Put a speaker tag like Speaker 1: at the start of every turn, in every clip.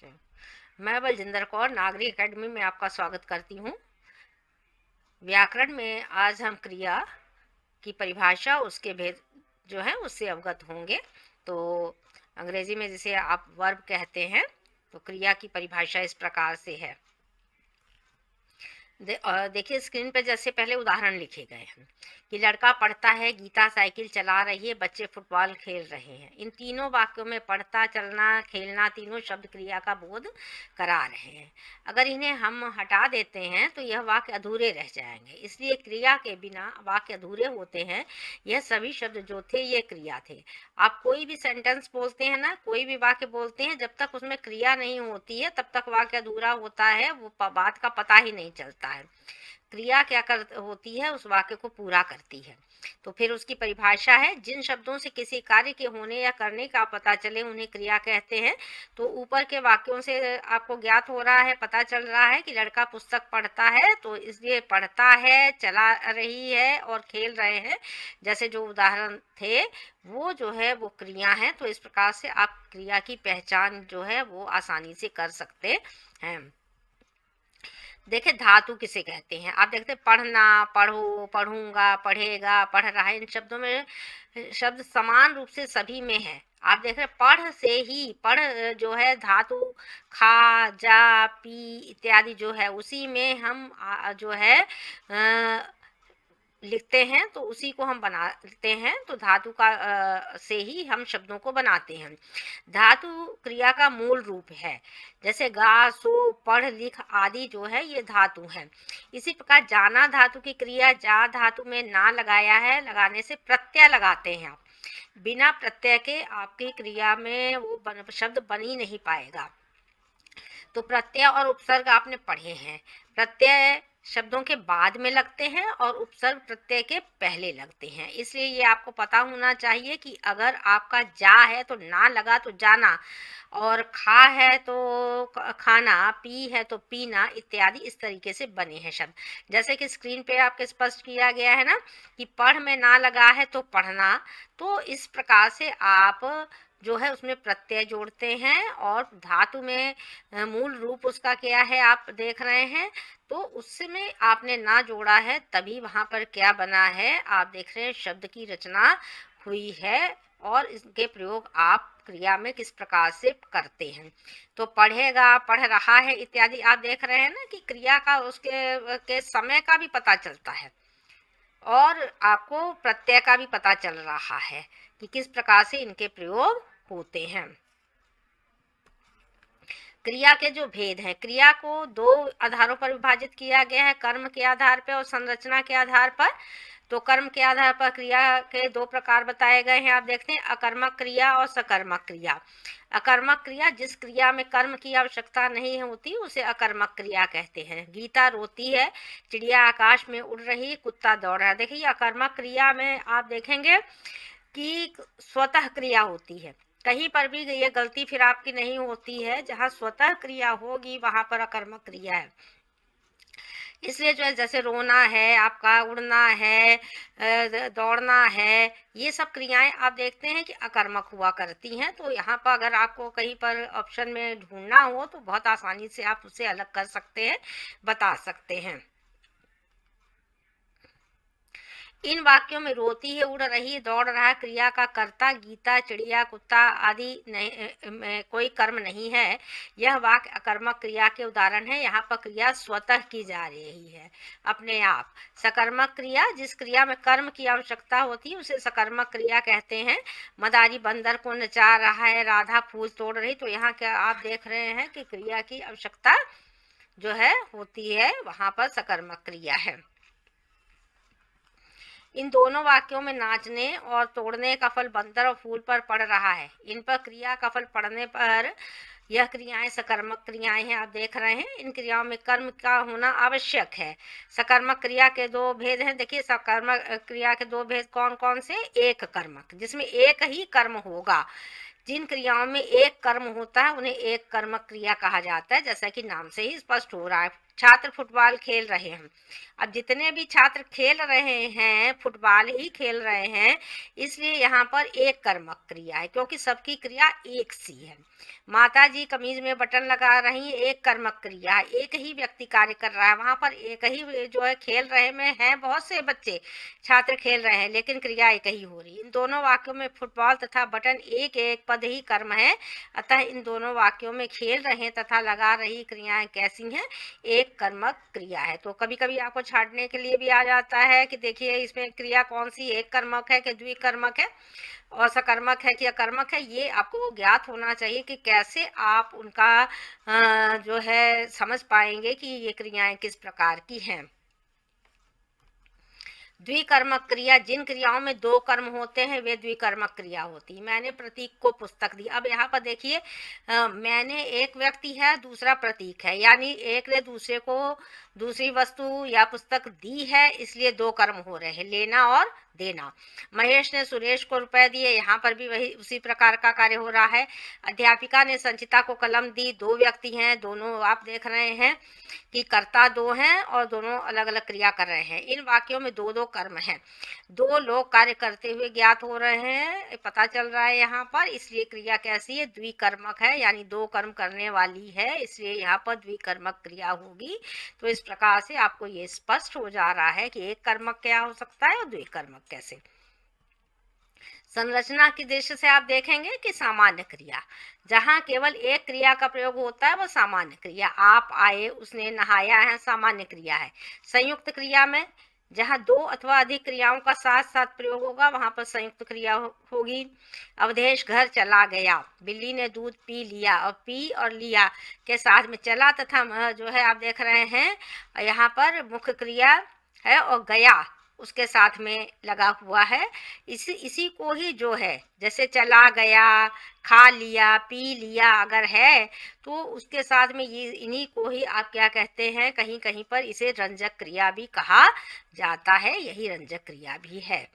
Speaker 1: मैं बलजिंदर कौर नागरी एकेडमी में आपका स्वागत करती हूँ। व्याकरण में आज हम क्रिया की परिभाषा, उसके भेद जो है उससे अवगत होंगे। तो अंग्रेजी में जिसे आप वर्ब कहते हैं, तो क्रिया की परिभाषा इस प्रकार से है। देखिए स्क्रीन पे जैसे पहले उदाहरण लिखे गए हैं कि लड़का पढ़ता है, गीता साइकिल चला रही है, बच्चे फुटबॉल खेल रहे हैं। इन तीनों वाक्यों में पढ़ता, चलना, खेलना तीनों शब्द क्रिया का बोध करा रहे हैं। अगर इन्हें हम हटा देते हैं तो यह वाक्य अधूरे रह जाएंगे, इसलिए क्रिया के बिना वाक्य अधूरे होते हैं। यह सभी शब्द जो थे ये क्रिया थे। आप कोई भी सेंटेंस बोलते हैं ना, कोई भी वाक्य बोलते हैं, जब तक उसमें क्रिया नहीं होती है तब तक वाक्य अधूरा होता है, वो बात का पता ही नहीं चलता है। क्रिया क्या कर होती है, उस वाक्य को पूरा करती है। तो फिर उसकी परिभाषा है, जिन शब्दों से किसी कार्य के होने या करने का पता चले उन्हें क्रिया कहते हैं। तो ऊपर के वाक्यों से आपको ज्ञात हो रहा है, पता चल रहा है कि लड़का पुस्तक पढ़ता है, तो इसलिए पढ़ता है, चला रही है और खेल रहे हैं जैसे जो उदाहरण थे वो जो है वो क्रिया है। तो इस प्रकार से आप क्रिया की पहचान जो है वो आसानी से कर सकते हैं। देखिए धातु किसे कहते हैं, आप देखते हैं पढ़ना, पढ़ो, पढ़ूंगा, पढ़ेगा, पढ़ रहा है। इन शब्दों में शब्द समान रूप से सभी में है। आप देख रहे हैं पढ़ से ही, पढ़ जो है धातु खा, जा, पी इत्यादि जो है उसी में हम जो है लिखते हैं, तो उसी को हम बनाते हैं। तो धातु का से ही हम शब्दों को बनाते हैं। धातु क्रिया का मूल रूप है। जैसे गा, सो, पढ़, लिख आदि जो है ये धातु है। इसी प्रकार जाना धातु की क्रिया, जा धातु में ना लगाया है, लगाने से प्रत्यय लगाते हैं आप। बिना प्रत्यय के आपकी क्रिया में वो शब्द बन ही नहीं पाएगा। तो प्रत्यय और उपसर्ग आपने पढ़े हैं। प्रत्यय शब्दों के बाद में लगते हैं और उपसर्ग प्रत्यय के पहले लगते हैं। इसलिए ये आपको पता होना चाहिए कि अगर आपका जा है तो ना लगा तो जाना, और खा है तो खाना, पी है तो पीना इत्यादि इस तरीके से बने हैं शब्द। जैसे कि स्क्रीन पे आपके स्पष्ट किया गया है ना कि पढ़ में ना लगा है तो पढ़ना। तो इस प्रकार से आप जो है उसमें प्रत्यय जोड़ते हैं, और धातु में मूल रूप उसका क्या है आप देख रहे हैं, तो उसमें आपने ना जोड़ा है तभी वहां पर क्या बना है आप देख रहे हैं, शब्द की रचना हुई है। और इसके प्रयोग आप क्रिया में किस प्रकार से करते हैं। तो पढ़ेगा, पढ़ रहा है इत्यादि आप देख रहे हैं ना कि क्रिया का उसके के समय का भी पता चलता है, और आपको प्रत्यय का भी पता चल रहा है कि किस प्रकार से इनके प्रयोग होते हैं। क्रिया के जो भेद हैं, क्रिया को दो आधारों पर विभाजित किया गया है, कर्म के आधार पर और संरचना के आधार पर। तो कर्म के आधार पर क्रिया के दो प्रकार बताए गए हैं, आप देखते हैं अकर्मक क्रिया और सकर्मक क्रिया। अकर्मक क्रिया, जिस क्रिया में कर्म की आवश्यकता नहीं होती उसे अकर्मक क्रिया कहते हैं। गीता रोती है, चिड़िया आकाश में उड़ रही, कुत्ता दौड़ रहा है। देखिए अकर्मक क्रिया में आप देखेंगे कि स्वतः क्रिया होती है। कहीं पर भी ये गलती फिर आपकी नहीं होती है, जहाँ स्वतः क्रिया होगी वहां पर अकर्मक क्रिया है। इसलिए जो है जैसे रोना है, आपका उड़ना है, दौड़ना है, ये सब क्रियाएं आप देखते हैं कि अकर्मक हुआ करती हैं। तो यहाँ पर अगर आपको कहीं पर ऑप्शन में ढूंढना हो तो बहुत आसानी से आप उसे अलग कर सकते हैं, बता सकते हैं। इन वाक्यों में रोती है, उड़ रही, दौड़ रहा क्रिया का कर्ता गीता, चिड़िया, कुत्ता आदि नहीं, कोई कर्म नहीं है। यह वाक्य अकर्मक क्रिया के उदाहरण है। यहाँ पर क्रिया स्वतः की जा रही है, अपने आप। सकर्मक क्रिया, जिस क्रिया में कर्म की आवश्यकता होती है उसे सकर्मक क्रिया कहते हैं। मदारी बंदर को नचा रहा है, राधा फूल तोड़ रही। तो यहाँ क्या आप देख रहे हैं कि क्रिया की आवश्यकता जो है होती है, वहां पर सकर्मक क्रिया है। इन दोनों वाक्यों में नाचने और तोड़ने का फल बंदर और फूल पर पड़ रहा है। इन पर क्रिया का फल पड़ने पर यह क्रियाएं सकर्मक क्रियाएं हैं, आप देख रहे हैं। इन क्रियाओं में कर्म का होना आवश्यक है। सकर्मक क्रिया के दो भेद हैं। देखिए सकर्मक क्रिया के दो भेद कौन कौन से। एक कर्मक, जिसमें एक ही कर्म होगा। जिन क्रियाओं में एक कर्म होता है उन्हें एक कर्मक क्रिया कहा जाता है, जैसा कि नाम से ही स्पष्ट हो रहा है। छात्र फुटबॉल खेल रहे हैं। अब जितने भी छात्र खेल रहे हैं फुटबॉल ही खेल रहे हैं, इसलिए यहाँ पर एक कर्मक क्रिया है क्योंकि सबकी क्रिया एक सी है। माता जी कमीज में बटन लगा रही है, एक कर्मक क्रिया है, एक ही व्यक्ति कार्य कर रहा है। वहां पर एक ही जो है खेल रहे में है, बहुत से बच्चे छात्र खेल रहे हैं लेकिन क्रिया एक ही हो रही है। इन दोनों वाक्यों में फुटबॉल तथा बटन एक एक पद ही कर्म है, अतः इन दोनों वाक्यों में खेल रहे तथा लगा रही क्रियाएं कैसी हैं, एक कर्मक क्रिया है। तो कभी कभी आपको छांटने के लिए भी आ जाता है कि देखिए इसमें क्रिया कौन सी एक कर्मक है कि द्विकर्मक है और सकर्मक है कि अकर्मक है। ये आपको ज्ञात होना चाहिए कि कैसे आप उनका जो है समझ पाएंगे कि ये क्रियाएं किस प्रकार की हैं। द्विकर्मक क्रिया, जिन क्रियाओं में दो कर्म होते हैं वे द्विकर्मक क्रिया होती है। मैंने प्रतीक को पुस्तक दी। अब यहाँ पर देखिए मैंने एक व्यक्ति है, दूसरा प्रतीक है, यानी एक ने दूसरे को दूसरी वस्तु या पुस्तक दी है, इसलिए दो कर्म हो रहे हैं, लेना और देना। महेश ने सुरेश को रुपए दिए, यहाँ पर भी वही उसी प्रकार का कार्य हो रहा है। अध्यापिका ने संचिता को कलम दी, दो व्यक्ति हैं, दोनों आप देख रहे हैं कि कर्ता दो हैं और दोनों अलग अलग क्रिया कर रहे हैं। इन वाक्यों में दो दो कर्म हैं, दो लोग कार्य करते हुए ज्ञात हो रहे हैं, पता चल रहा है यहाँ पर, इसलिए क्रिया कैसी है, द्विकर्मक है, यानी दो कर्म करने वाली है, इसलिए यहाँ पर द्विकर्मक क्रिया होगी। तो इस प्रकार से आपको ये स्पष्ट हो जा रहा है कि एक कर्मक क्या हो सकता है और द्विकर्मक कैसे। संरचना की दृष्टि से आप देखेंगे कि सामान्य क्रिया, जहां केवल एक क्रिया का प्रयोग होता है वो सामान्य क्रिया। आप आए, उसने नहाया है, सामान्य क्रिया है। संयुक्त क्रिया में जहां दो अथवा अधिक क्रियाओं का साथ साथ प्रयोग होगा वहां पर संयुक्त क्रिया होगी। अवधेश घर चला गया, बिल्ली ने दूध पी लिया, और पी और लिया के साथ में चला तथा जो है आप देख रहे हैं यहाँ पर मुख्य क्रिया है और गया उसके साथ में लगा हुआ है। इसी को ही जो है जैसे चला गया, खा लिया, पी लिया अगर है तो उसके साथ में ये इन्हीं को ही आप क्या कहते हैं, कहीं कहीं पर इसे रंजक क्रिया भी कहा जाता है, यही रंजक क्रिया भी है।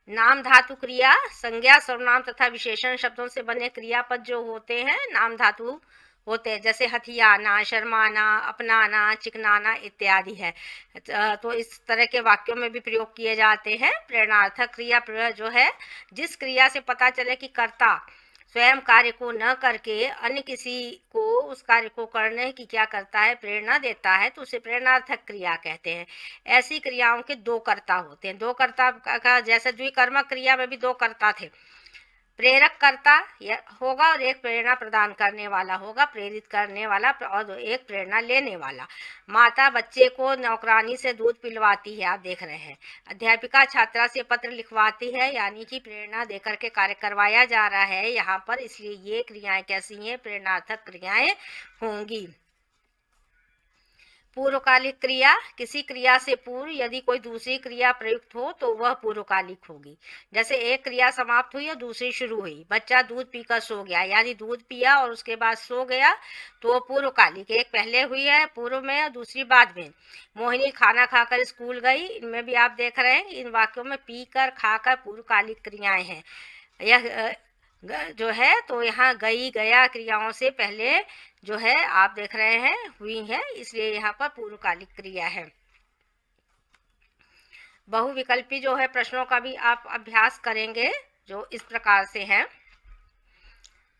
Speaker 1: नाम धातु क्रिया, संज्ञा सर्वनाम तथा विशेषण शब्दों से बने क्रियापद जो होते हैं नाम धातु होते हैं, जैसे हथियाना, शर्माना, अपनाना, चिकनाना इत्यादि है। तो इस तरह के वाक्यों में भी प्रयोग किए जाते हैं। प्रेरणार्थक क्रिया जो है जिस क्रिया से पता चले कि कर्ता स्वयं कार्य को न करके अन्य किसी को उस कार्य को करने की क्या करता है, प्रेरणा देता है, तो उसे प्रेरणार्थक क्रिया कहते हैं। ऐसी क्रियाओं के दो कर्ता होते हैं। दो कर्ता का जैसे द्विकर्मक क्रिया में भी दो कर्ता थे, प्रेरक कर्ता होगा और एक प्रेरणा प्रदान करने वाला होगा, प्रेरित करने वाला, और एक प्रेरणा लेने वाला। माता बच्चे को नौकरानी से दूध पिलवाती है, आप देख रहे हैं। अध्यापिका छात्रा से पत्र लिखवाती है, यानी कि प्रेरणा देकर के कार्य करवाया जा रहा है यहाँ पर, इसलिए ये क्रियाएं कैसी हैं, प्रेरणार्थक क्रियाएं होंगी। पूर्वकालिक क्रिया, किसी क्रिया से पूर्व यदि कोई दूसरी क्रिया प्रयुक्त हो तो वह पूर्वकालिक होगी। जैसे एक क्रिया समाप्त हुई और दूसरी शुरू हुई। बच्चा दूध पीकर सो गया, यानी दूध पिया और उसके बाद सो गया, तो वह पूर्वकालिक, एक पहले हुई है पूर्व में और दूसरी बाद में। मोहिनी खाना खाकर स्कूल गई, इनमें भी आप देख रहे हैं इन वाक्यों में पीकर खाकर पूर्वकालिक क्रियाएं हैं। यह जो है तो यहाँ गई गया क्रियाओं से पहले जो है आप देख रहे हैं हुई है, इसलिए यहाँ पर पूर्वकालिक क्रिया है। बहुविकल्पी जो है प्रश्नों का भी आप अभ्यास करेंगे जो इस प्रकार से है।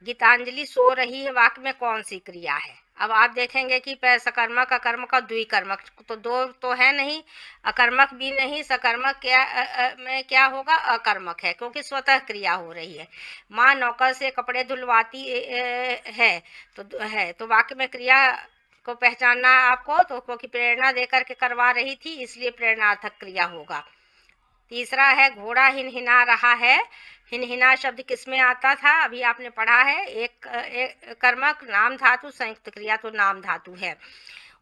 Speaker 1: गीतांजलि सो रही है वाक्य में कौन सी क्रिया है। अब आप देखेंगे कि सकर्मक अकर्मक और द्विकर्मक, तो दो तो है नहीं, अकर्मक भी नहीं, सकर्मक क्या में क्या होगा, अकर्मक है क्योंकि स्वतः क्रिया हो रही है। माँ नौकर से कपड़े धुलवाती है तो वाक्य में क्रिया को पहचानना आपको, तो क्योंकि प्रेरणा देकर के करवा रही थी इसलिए प्रेरणार्थक क्रिया होगा। तीसरा है घोड़ा हिनहिना रहा है। हिनहिना शब्द किसमें आता था, अभी आपने पढ़ा है, एक कर्मक नाम धातु संयुक्त क्रिया, तो नाम धातु है।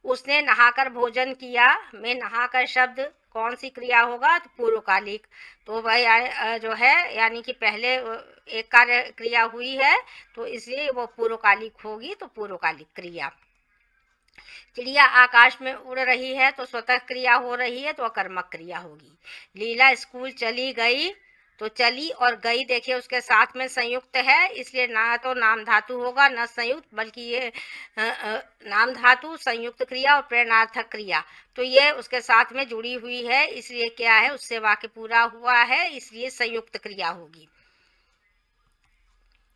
Speaker 1: उसने नहाकर भोजन किया में नहाकर शब्द कौन सी क्रिया होगा, तो पूर्वकालिक। तो वह जो है यानी कि पहले एक कार्य क्रिया हुई है तो इसलिए वो पूर्वकालिक होगी, तो पूर्वकालिक क्रिया। चिड़िया आकाश में उड़ रही है तो स्वतः क्रिया हो रही है तो अकर्मक क्रिया होगी। लीला स्कूल चली गई तो चली और गई देखिए उसके साथ में संयुक्त है, इसलिए ना तो नाम धातु होगा न संयुक्त, बल्कि ये नाम धातु, संयुक्त क्रिया और प्रेरणार्थक क्रिया, तो ये उसके साथ में जुड़ी हुई है, इसलिए क्या है, उससे वाक्य पूरा हुआ है, इसलिए संयुक्त क्रिया होगी।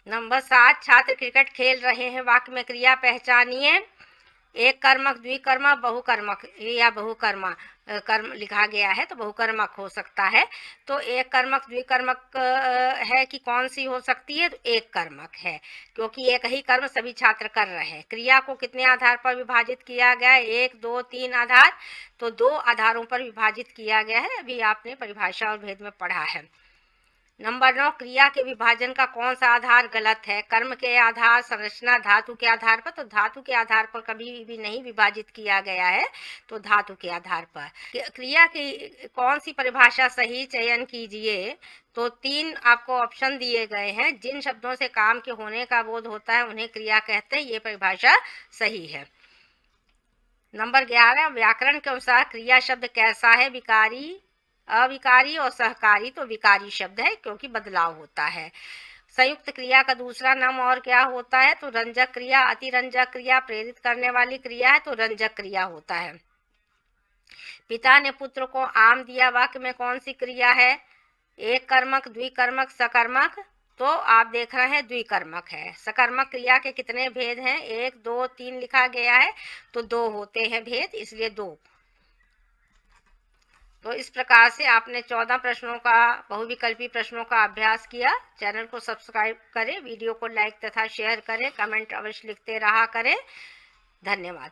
Speaker 1: नंबर 7, छात्र क्रिकेट खेल रहे हैं, वाक्य में क्रिया पहचानिए। एक कर्मक, द्विकर्मक, बहुकर्मक या बहुकर्मा कर्म लिखा गया है तो बहुकर्मक हो सकता है। तो एक कर्मक, द्विकर्मक है कि कौन सी हो सकती है, तो एक कर्मक है, क्योंकि एक ही कर्म सभी छात्र कर रहे हैं। क्रिया को कितने आधार पर विभाजित किया गया है, 1, 2, 3 आधार, तो 2 आधारों पर विभाजित किया गया है, अभी आपने परिभाषा और भेद में पढ़ा है। नंबर 9, क्रिया के विभाजन का कौन सा आधार गलत है, कर्म के आधार, संरचना, धातु के आधार पर, तो धातु के आधार पर कभी भी नहीं विभाजित किया गया है, तो धातु के आधार पर। क्रिया की कौन सी परिभाषा सही, चयन कीजिए। तो 3 आपको ऑप्शन दिए गए हैं, जिन शब्दों से काम के होने का बोध होता है उन्हें क्रिया कहते हैं, ये परिभाषा सही है। नंबर 11, व्याकरण के अनुसार क्रिया शब्द कैसा है, विकारी, अविकारी और सहकारी, तो विकारी शब्द है क्योंकि बदलाव होता है। संयुक्त क्रिया का दूसरा नाम और क्या होता है, तो रंजक क्रिया, अतिरंजक क्रिया, प्रेरित करने वाली क्रिया है, तो रंजक क्रिया होता है। पिता ने पुत्र को आम दिया, वाक्य में कौन सी क्रिया है, एक कर्मक, द्विकर्मक, सकर्मक, तो आप देख रहे हैं द्विकर्मक है। सकर्मक क्रिया के कितने भेद हैं, 1, 2, 3 लिखा गया है, तो 2 होते हैं भेद, इसलिए 2। तो इस प्रकार से आपने 14 प्रश्नों का, बहुविकल्पी प्रश्नों का अभ्यास किया। चैनल को सब्सक्राइब करें, वीडियो को लाइक तथा शेयर करें, कमेंट अवश्य लिखते रहा करें। धन्यवाद।